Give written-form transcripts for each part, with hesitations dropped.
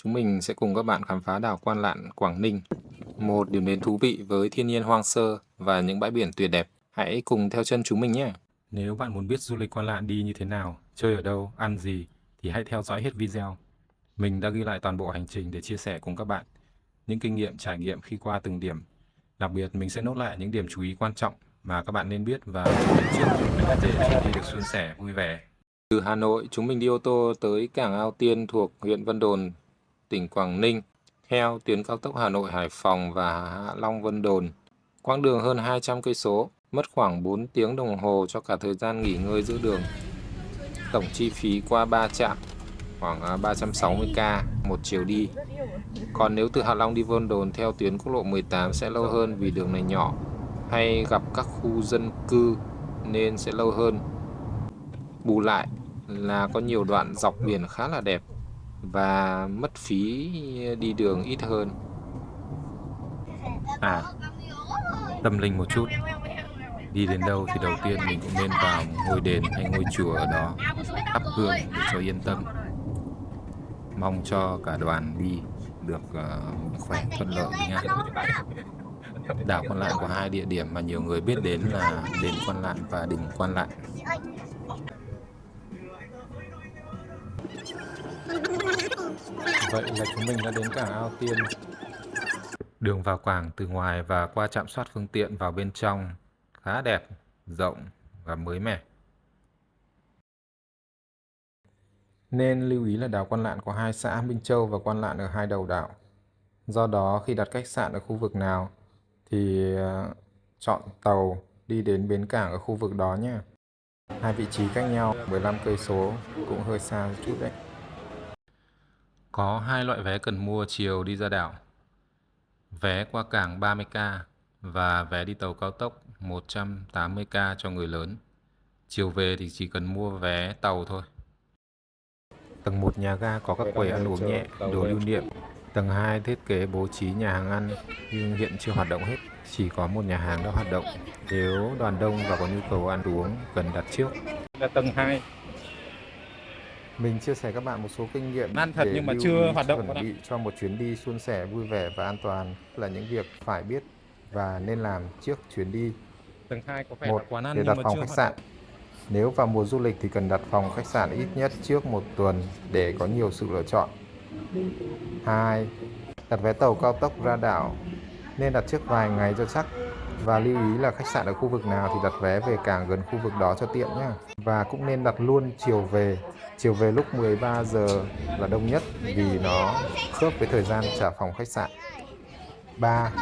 Chúng mình sẽ cùng các bạn khám phá đảo Quan Lạn, Quảng Ninh, một điểm đến thú vị với thiên nhiên hoang sơ và những bãi biển tuyệt đẹp. Hãy cùng theo chân chúng mình nhé! Nếu bạn muốn biết du lịch Quan Lạn đi như thế nào, chơi ở đâu, ăn gì thì hãy theo dõi hết video. Mình đã ghi lại toàn bộ hành trình để chia sẻ cùng các bạn những kinh nghiệm trải nghiệm khi qua từng điểm. Đặc biệt mình sẽ nốt lại những điểm chú ý quan trọng mà các bạn nên biết và chuẩn bị trước để chuyến đi được suôn sẻ, vui vẻ. Từ Hà Nội, chúng mình đi ô tô tới cảng Ao Tiên thuộc huyện Vân Đồn, tỉnh Quảng Ninh, theo tuyến cao tốc Hà Nội - Hải Phòng và Hạ Long - Vân Đồn. Quãng đường hơn 200 cây số, mất khoảng 4 tiếng đồng hồ cho cả thời gian nghỉ ngơi giữa đường. Tổng chi phí qua 3 trạm khoảng 360k một chiều đi. Còn nếu từ Hạ Long đi Vân Đồn theo tuyến quốc lộ 18 sẽ lâu hơn vì đường này nhỏ, hay gặp các khu dân cư nên sẽ lâu hơn. Bù lại là có nhiều đoạn dọc biển khá là đẹp và mất phí đi đường ít hơn. Tâm linh một chút. Đi đến đâu thì đầu tiên mình cũng nên vào ngôi đền hay ngôi chùa ở đó, thắp hương để cho yên tâm. Mong cho cả đoàn đi được khỏe, thuận lợi nha. Đảo Quan Lạn có hai địa điểm mà nhiều người biết đến là đền Quan Lạn và đình Quan Lạn. Vậy là chúng mình đã đến cảng Ao Tiên. Đường vào cảng từ ngoài và qua trạm soát phương tiện vào bên trong khá đẹp, rộng và mới mẻ. Nên lưu ý là đảo Quan Lạn có hai xã Minh Châu và Quan Lạn ở hai đầu đảo. Do đó khi đặt khách sạn ở khu vực nào thì chọn tàu đi đến bến cảng ở khu vực đó nhé. Hai vị trí cách nhau 15 cây số, cũng hơi xa một chút đấy. Có hai loại vé cần mua chiều đi ra đảo. Vé qua cảng 30k và vé đi tàu cao tốc 180k cho người lớn. Chiều về thì chỉ cần mua vé tàu thôi. Tầng 1 nhà ga có các quầy ăn uống nhẹ, đồ lưu niệm. Tầng 2 thiết kế bố trí nhà hàng ăn nhưng hiện chưa hoạt động hết, chỉ có một nhà hàng đã hoạt động. Nếu đoàn đông và có nhu cầu ăn uống cần đặt trước. Là tầng 2. Mình chia sẻ các bạn một số kinh nghiệm Ăn thật để nhưng mà lưu chưa ý hoạt động chuẩn bị cho một chuyến đi suôn sẻ, vui vẻ và an toàn là những việc phải biết và nên làm trước chuyến đi. Tầng 2 có vẻ 1. là quán ăn Để nhưng đặt mà phòng chưa khách hoạt sạn. động. Nếu vào mùa du lịch thì cần đặt phòng khách sạn ít nhất trước một tuần để có nhiều sự lựa chọn. 2. Đặt vé tàu cao tốc ra đảo nên đặt trước vài ngày cho chắc, và lưu ý là khách sạn ở khu vực nào thì đặt vé về cảng gần khu vực đó cho tiện nhé. Và cũng nên đặt luôn chiều về. Chiều về lúc 13 giờ là đông nhất vì nó khớp với thời gian trả phòng khách sạn. 3.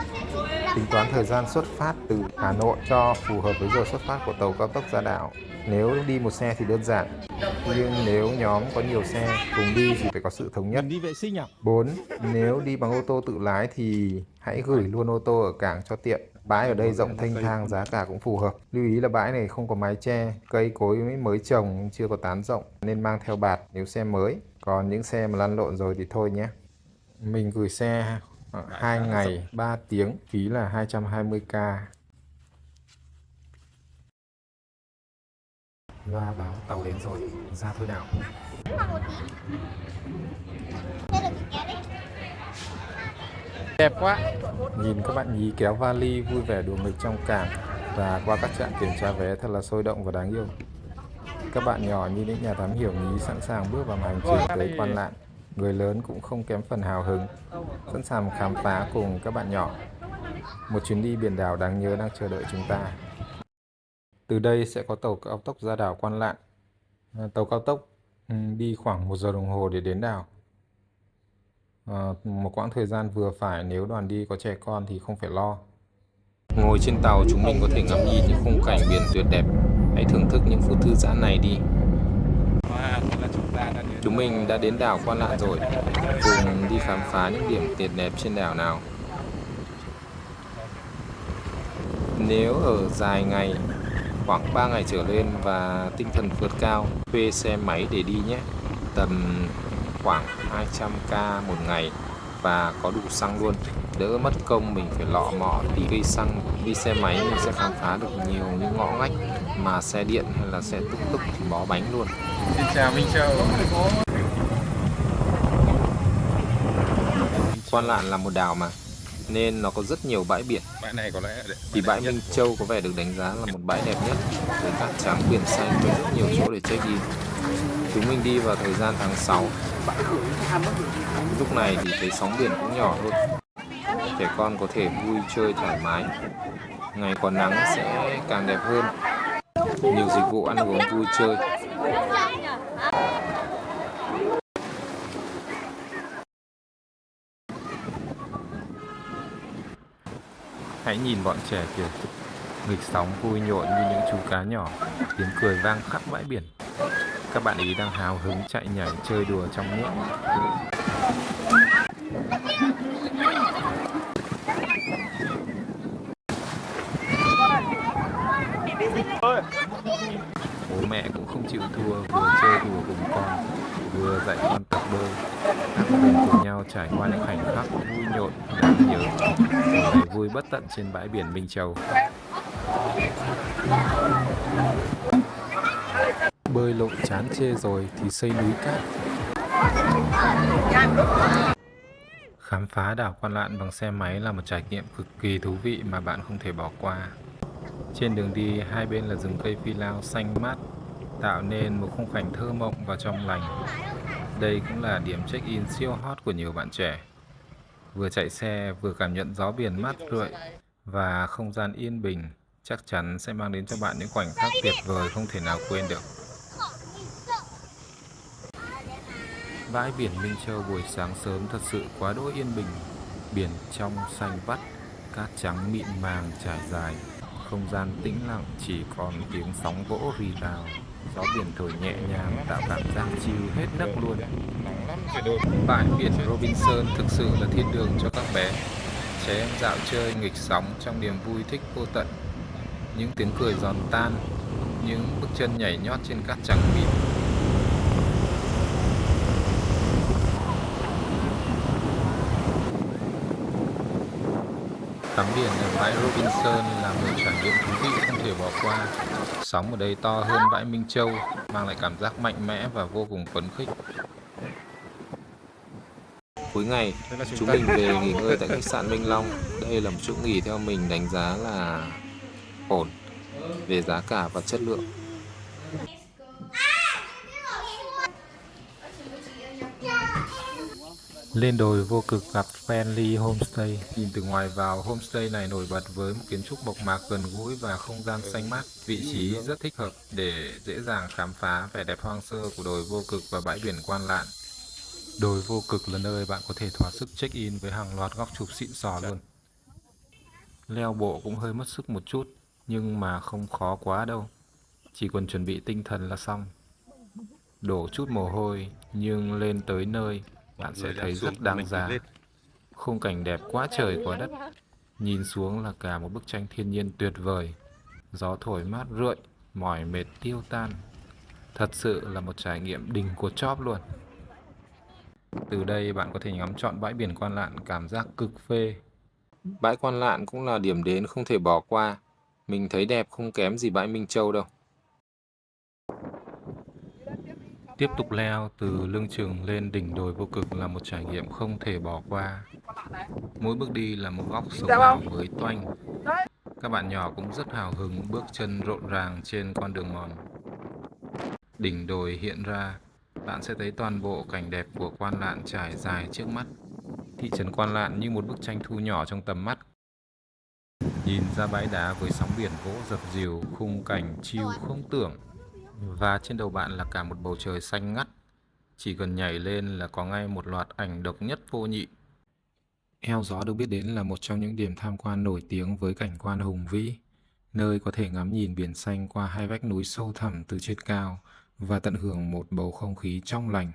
Tính toán thời gian xuất phát từ Hà Nội cho phù hợp với giờ xuất phát của tàu cao tốc ra đảo. Nếu đi một xe thì đơn giản, nhưng nếu nhóm có nhiều xe cùng đi thì phải có sự thống nhất. Mình đi vệ sinh à? 4. Nếu đi bằng ô tô tự lái thì hãy gửi luôn ô tô ở cảng cho tiện. Bãi ở đây rộng thênh thang, giá cả cũng phù hợp. Lưu ý là bãi này không có mái che, cây cối mới trồng, chưa có tán rộng nên mang theo bạt nếu xe mới. Còn những xe mà lăn lộn rồi thì thôi nhé. Mình gửi xe 2 ngày 3 tiếng, phí là 220k. Loa báo tàu đến rồi, ra thôi nào. Đẹp quá. Nhìn các bạn nhí kéo vali vui vẻ đùa nghịch trong cảng và qua các trạm kiểm tra vé thật là sôi động và đáng yêu. Các bạn nhỏ như những nhà thám hiểm nhí sẵn sàng bước vào hành trình tới Quan Lạn. Người lớn cũng không kém phần hào hứng, sẵn sàng khám phá cùng các bạn nhỏ. Một chuyến đi biển đảo đáng nhớ đang chờ đợi chúng ta. Từ đây sẽ có tàu cao tốc ra đảo Quan Lạn. Tàu cao tốc đi khoảng 1 giờ đồng hồ để đến đảo. Một quãng thời gian vừa phải, nếu đoàn đi có trẻ con thì không phải lo. Ngồi trên tàu chúng mình có thể ngắm nhìn những khung cảnh biển tuyệt đẹp. Hãy thưởng thức những phút thư giãn này đi. Chúng mình đã đến đảo Quan Lạn rồi. Cùng đi khám phá những điểm tuyệt đẹp trên đảo nào. Nếu ở dài ngày, khoảng 3 ngày trở lên và tinh thần vượt cao, thuê xe máy để đi nhé. Tầm khoảng 200k một ngày và có đủ xăng luôn, đỡ mất công mình phải lọ mọ đi gây xăng. Đi xe máy mình sẽ khám phá được nhiều những ngõ ngách mà xe điện hay là xe tuk tuk thì bó bánh luôn. Xin chào Minh Châu. Quan Lạn là một đảo mà, nên nó có rất nhiều bãi biển. Bãi này có lẽ Thì bãi Minh Châu có vẻ được đánh giá là một bãi đẹp nhất, với cát trắng biển xanh với rất nhiều chỗ để check-in. Chúng mình đi vào thời gian tháng 6. Lúc này thì thấy sóng biển cũng nhỏ hơn. Trẻ con có thể vui chơi thoải mái. Ngày còn nắng sẽ càng đẹp hơn. Nhiều dịch vụ ăn uống vui chơi. Hãy nhìn bọn trẻ kìa, nghịch sóng vui nhộn như những chú cá nhỏ, tiếng cười vang khắp bãi biển. Các bạn ý đang hào hứng chạy nhảy chơi đùa trong nước. Bố mẹ cũng không chịu thua, vừa chơi đùa cùng con, vừa dạy con tập bơi. Các mình cùng nhau trải qua những khoảnh khắc vui nhộn, đáng nhớ. Một ngày vui bất tận trên bãi biển Minh Châu. Bơi lội chán chê rồi thì xây núi cát. Khám phá đảo Quan Lạn bằng xe máy là một trải nghiệm cực kỳ thú vị mà bạn không thể bỏ qua. Trên đường đi, hai bên là rừng cây phi lao xanh mát, tạo nên một khung cảnh thơ mộng và trong lành. Đây cũng là điểm check-in siêu hot của nhiều bạn trẻ. Vừa chạy xe, vừa cảm nhận gió biển mát rượi và không gian yên bình, chắc chắn sẽ mang đến cho bạn những khoảnh khắc tuyệt vời không thể nào quên được. Bãi biển Minh Châu buổi sáng sớm thật sự quá đỗi yên bình. Biển trong xanh vắt, cát trắng mịn màng trải dài. Không gian tĩnh lặng chỉ còn tiếng sóng vỗ rì rào. Gió biển thổi nhẹ nhàng tạo cảm giác chill hết nấc luôn. Bãi biển Robinson thực sự là thiên đường cho các bé. Trẻ em dạo chơi nghịch sóng trong niềm vui thích vô tận. Những tiếng cười giòn tan, những bước chân nhảy nhót trên cát trắng mịn. Tắm biển ở bãi Robinson là một trải nghiệm thú vị không thể bỏ qua. Sóng ở đây to hơn bãi Minh Châu, mang lại cảm giác mạnh mẽ và vô cùng phấn khích. Cuối ngày, chúng mình về nghỉ ngơi tại khách sạn Minh Long. Đây là một chỗ nghỉ theo mình đánh giá là ổn về giá cả và chất lượng. Lên đồi Vô Cực gặp Friendly Homestay. Nhìn từ ngoài vào, homestay này nổi bật với một kiến trúc mộc mạc gần gũi và không gian xanh mát. Vị trí rất thích hợp để dễ dàng khám phá vẻ đẹp hoang sơ của đồi Vô Cực và bãi biển Quan Lạn. Đồi Vô Cực là nơi bạn có thể thỏa sức check-in với hàng loạt góc chụp xịn sò luôn. Leo bộ cũng hơi mất sức một chút, nhưng mà không khó quá đâu. Chỉ cần chuẩn bị tinh thần là xong. Đổ chút mồ hôi, nhưng lên tới nơi, bạn sẽ thấy rất đáng giá. Khung cảnh đẹp quá trời quá đất. Nhìn xuống là cả một bức tranh thiên nhiên tuyệt vời. Gió thổi mát rượi, mỏi mệt tiêu tan. Thật sự là một trải nghiệm đỉnh của chóp luôn. Từ đây bạn có thể ngắm trọn bãi biển Quan Lạn cảm giác cực phê. Bãi Quan Lạn cũng là điểm đến không thể bỏ qua. Mình thấy đẹp không kém gì bãi Minh Châu đâu. Tiếp tục leo từ lưng chừng lên đỉnh đồi Vô Cực là một trải nghiệm không thể bỏ qua. Mỗi bước đi là một góc sống ảo mới toanh. Các bạn nhỏ cũng rất hào hứng bước chân rộn ràng trên con đường mòn. Đỉnh đồi hiện ra, bạn sẽ thấy toàn bộ cảnh đẹp của Quan Lạn trải dài trước mắt. Thị trấn Quan Lạn như một bức tranh thu nhỏ trong tầm mắt. Nhìn ra bãi đá với sóng biển vỗ dập dìu, khung cảnh chill không tưởng. Và trên đầu bạn là cả một bầu trời xanh ngắt. Chỉ cần nhảy lên là có ngay một loạt ảnh độc nhất vô nhị. Eo Gió được biết đến là một trong những điểm tham quan nổi tiếng với cảnh quan hùng vĩ, nơi có thể ngắm nhìn biển xanh qua hai vách núi sâu thẳm từ trên cao và tận hưởng một bầu không khí trong lành.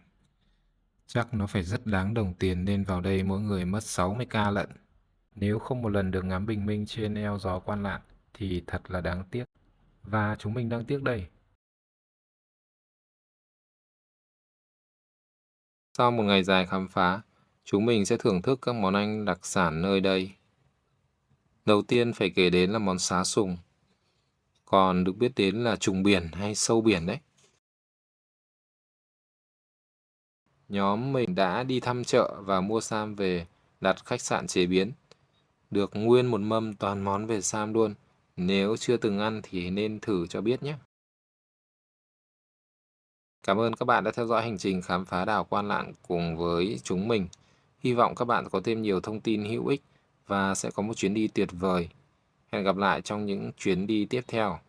Chắc nó phải rất đáng đồng tiền nên vào đây mỗi người mất 60k lận. Nếu không một lần được ngắm bình minh trên eo gió Quan Lạn thì thật là đáng tiếc. Và chúng mình đang tiếc đây. Sau một ngày dài khám phá, chúng mình sẽ thưởng thức các món ăn đặc sản nơi đây. Đầu tiên phải kể đến là món xá sùng, còn được biết đến là trùng biển hay sâu biển đấy. Nhóm mình đã đi thăm chợ và mua sam về đặt khách sạn chế biến. Được nguyên một mâm toàn món về Sam luôn. Nếu chưa từng ăn thì nên thử cho biết nhé. Cảm ơn các bạn đã theo dõi hành trình khám phá đảo Quan Lạn cùng với chúng mình. Hy vọng các bạn có thêm nhiều thông tin hữu ích và sẽ có một chuyến đi tuyệt vời. Hẹn gặp lại trong những chuyến đi tiếp theo.